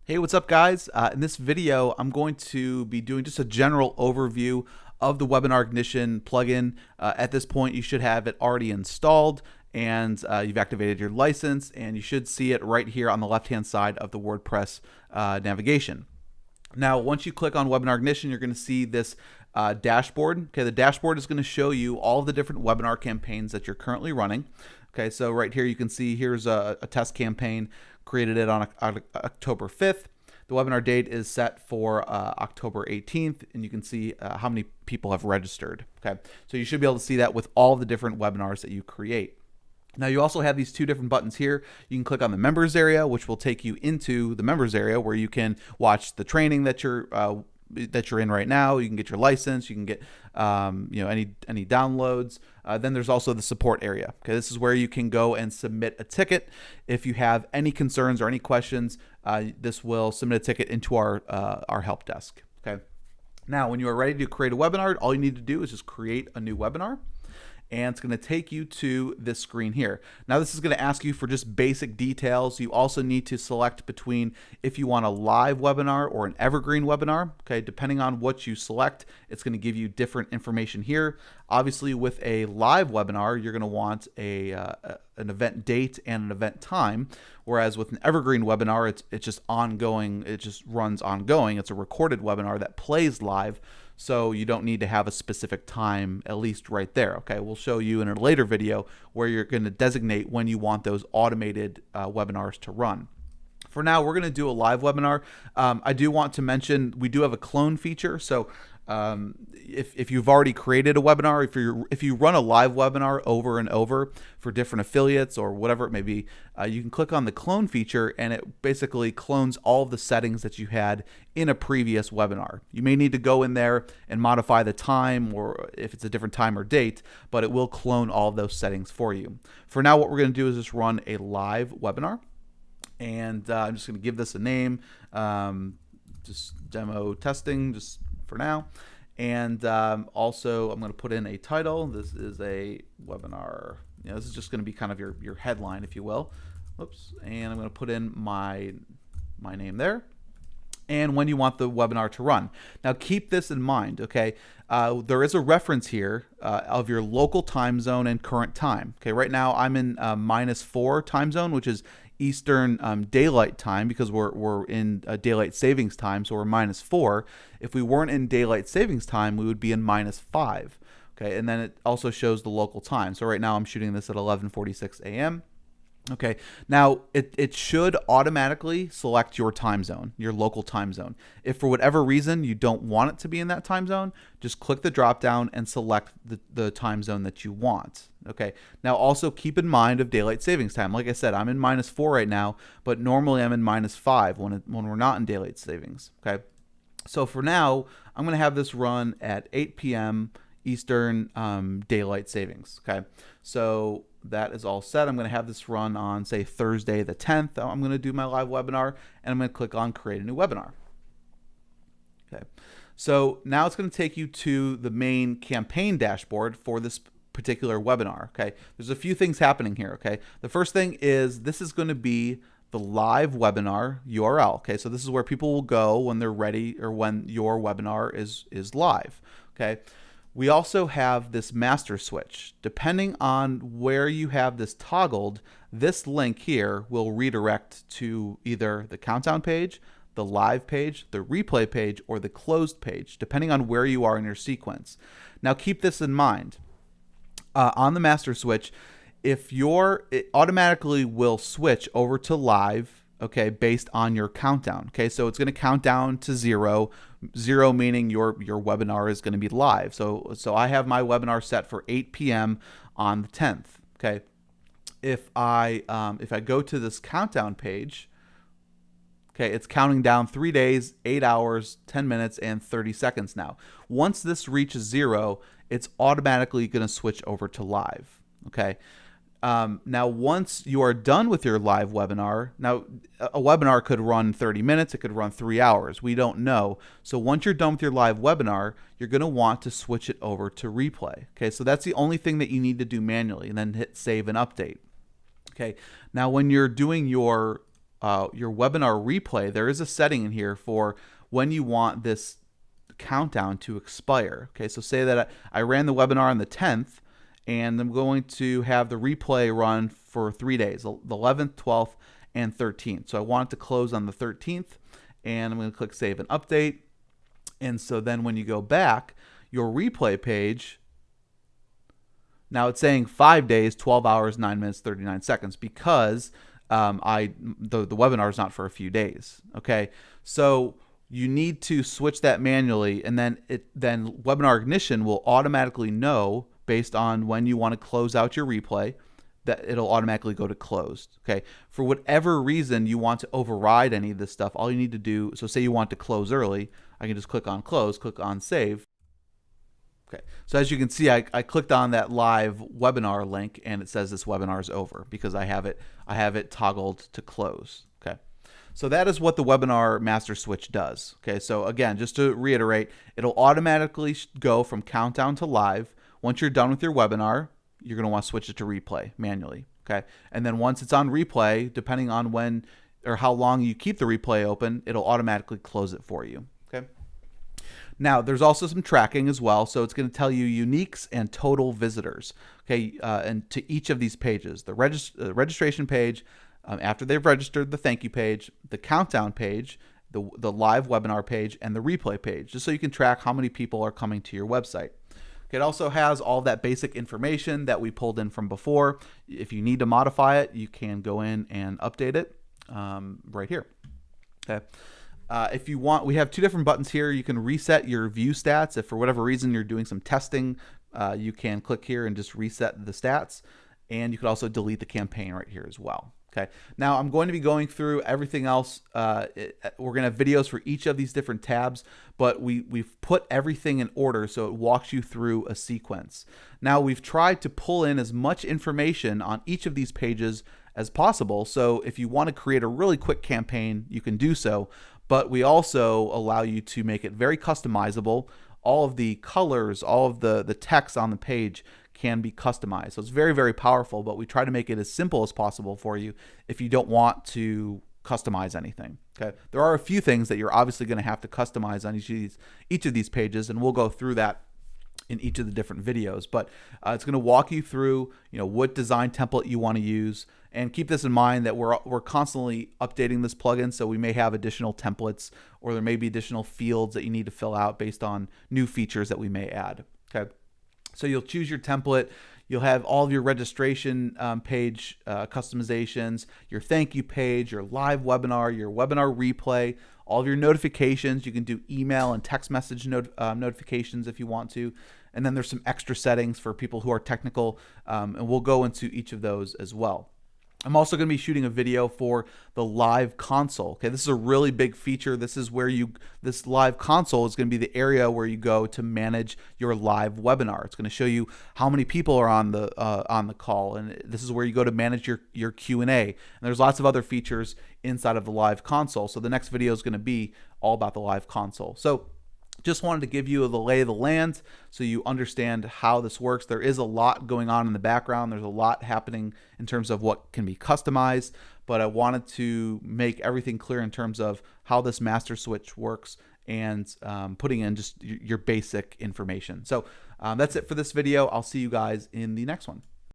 Hey, what's up, guys? In this video, I'm going to be doing just a general overview of the Webinar Ignition plugin. At this point, you should have it already installed and you've activated your license, and you should see it right here on the left-hand side of the WordPress navigation. Now, once you click on Webinar Ignition, you're going to see this dashboard. Okay, the dashboard is going to show you all of the different webinar campaigns that you're currently running. Okay, so right here you can see here's a test campaign, created it on October 5th. The webinar date is set for October 18th, and you can see how many people have registered. Okay, so you should be able to see that with all the different webinars that you create. Now, you also have these two different buttons here. You can click on the members area, which will take you into the members area where you can watch the training that you're in right now. You can get your license. You can get any downloads. Then there's also the support area. Okay, this is where you can go and submit a ticket. If you have any concerns or any questions, this will submit a ticket into our help desk. Okay. Now, when you are ready to create a webinar, all you need to do is just create a new webinar. And it's going to take you to this screen here. Now, this is going to ask you for just basic details. You also need to select between if you want a live webinar or an evergreen webinar. Okay, depending on what you select, it's going to give you different information here. Obviously, with a live webinar, you're going to want an event date and an event time, whereas with an evergreen webinar, it's just ongoing. It just runs ongoing. It's a recorded webinar that plays live. So you don't need to have a specific time, at least right there. Okay, we'll show you in a later video where you're going to designate when you want those automated webinars to run. For now, we're going to do a live webinar. I do want to mention we do have a clone feature. So if you've already created a webinar, if you run a live webinar over and over for different affiliates or whatever it may be, you can click on the clone feature, and it basically clones all of the settings that you had in a previous webinar. You may need to go in there and modify the time, or if it's a different time or date, but it will clone all of those settings for you. For now, what we're going to do is just run a live webinar, and I'm just going to give this a name, just demo testing, just for now. And also I'm going to put in a title. This is a webinar. This is just going to be kind of your headline, if you will. Whoops. And I'm going to put in my name there, and when you want the webinar to run. Now, keep this in mind, okay? There is a reference here of your local time zone and current time. Okay, right now I'm in -4 time zone, which is Eastern daylight time, because we're in daylight savings time, so we're -4. If we weren't in daylight savings time, we would be in -5. Okay, and then it also shows the local time. So right now I'm shooting this at 11:46 a.m. Okay, now it should automatically select your time zone, your local time zone. If for whatever reason you don't want it to be in that time zone, just click the drop down and select the time zone that you want. Okay, now also keep in mind of daylight savings time. Like I said, I'm in -4 right now, but normally I'm in -5 when we're not in daylight savings. Okay, so for now, I'm going to have this run at 8 p.m. Eastern daylight savings. Okay, so that is all set. I'm going to have this run on, say, Thursday the 10th. I'm going to do my live webinar, and I'm going to click on create a new webinar. Okay, so now it's going to take you to the main campaign dashboard for this particular webinar. Okay, there's a few things happening here. Okay, the first thing is this is going to be the live webinar URL. Okay, so this is where people will go when they're ready, or when your webinar is live. Okay, we also have this master switch. Depending on where you have this toggled, this link here will redirect to either the countdown page, the live page, the replay page, or the closed page, depending on where you are in your sequence. Now, keep this in mind. On the master switch, it automatically will switch over to live, okay, based on your countdown. Okay, so it's going to count down to 0 meaning your webinar is going to be live. So I have my webinar set for 8 p.m. on the 10th. Okay, if I go to this countdown page, okay, it's counting down 3 days, 8 hours, 10 minutes, and 30 seconds now. Once this reaches 0, it's automatically going to switch over to live. Okay. Now, once you are done with your live webinar, now a webinar could run 30 minutes, it could run 3 hours. We don't know. So once you're done with your live webinar, you're going to want to switch it over to replay. Okay, so that's the only thing that you need to do manually, and then hit save and update. Okay, now when you're doing your your webinar replay, there is a setting in here for when you want this countdown to expire. Okay, so say that I ran the webinar on the 10th, and I'm going to have the replay run for 3 days, the 11th, 12th, and 13th. So I want it to close on the 13th, and I'm going to click Save and Update. And so then when you go back, your replay page, now it's saying 5 days, 12 hours, 9 minutes, 39 seconds because the webinar is not for a few days. Okay, so you need to switch that manually, and then Webinar Ignition will automatically know based on when you want to close out your replay that it'll automatically go to closed. Okay, for whatever reason you want to override any of this stuff, all you need to do, so say you want to close early, I can just click on close, click on save. Okay, so as you can see, I clicked on that live webinar link and it says this webinar is over because I have it toggled to close. Okay, so that is what the webinar master switch does. Okay, so again, just to reiterate, it'll automatically go from countdown to live. Once you're done with your webinar, you're going to want to switch it to replay manually. Okay, and then once it's on replay, depending on when or how long you keep the replay open, it'll automatically close it for you. Okay. Now, there's also some tracking as well, so it's going to tell you uniques and total visitors, okay, and to each of these pages, the registration page, after they've registered, the thank you page, the countdown page, the live webinar page, and the replay page, just so you can track how many people are coming to your website. Okay, it also has all that basic information that we pulled in from before. If you need to modify it, you can go in and update it right here. Okay. If you want, we have two different buttons here. You can reset your view stats. If for whatever reason you're doing some testing, you can click here and just reset the stats. And you can also delete the campaign right here as well. Okay. Now I'm going to be going through everything else. We're going to have videos for each of these different tabs, but we've put everything in order so it walks you through a sequence. Now we've tried to pull in as much information on each of these pages as possible. So if you want to create a really quick campaign, you can do so. But we also allow you to make it very customizable. All of the colors, all of the text on the page can be customized. So it's very, very powerful, but we try to make it as simple as possible for you if you don't want to customize anything. Okay, there are a few things that you're obviously going to have to customize on each of these pages, and we'll go through that in each of the different videos, but it's going to walk you through, what design template you want to use. And keep this in mind that we're constantly updating this plugin, so we may have additional templates or there may be additional fields that you need to fill out based on new features that we may add. Okay, so you'll choose your template. You'll have all of your registration page customizations, your thank you page, your live webinar, your webinar replay, all of your notifications. You can do email and text message notifications if you want to. And then there's some extra settings for people who are technical, and we'll go into each of those as well. I'm also going to be shooting a video for the live console. Okay, this is a really big feature. This is where this live console is going to be the area where you go to manage your live webinar. It's going to show you how many people are on the call, and this is where you go to manage your Q&A. And there's lots of other features inside of the live console. So the next video is going to be all about the live console. So just wanted to give you the lay of the land so you understand how this works. There is a lot going on in the background. There's a lot happening in terms of what can be customized, but I wanted to make everything clear in terms of how this master switch works and putting in just your basic information. So that's it for this video. I'll see you guys in the next one.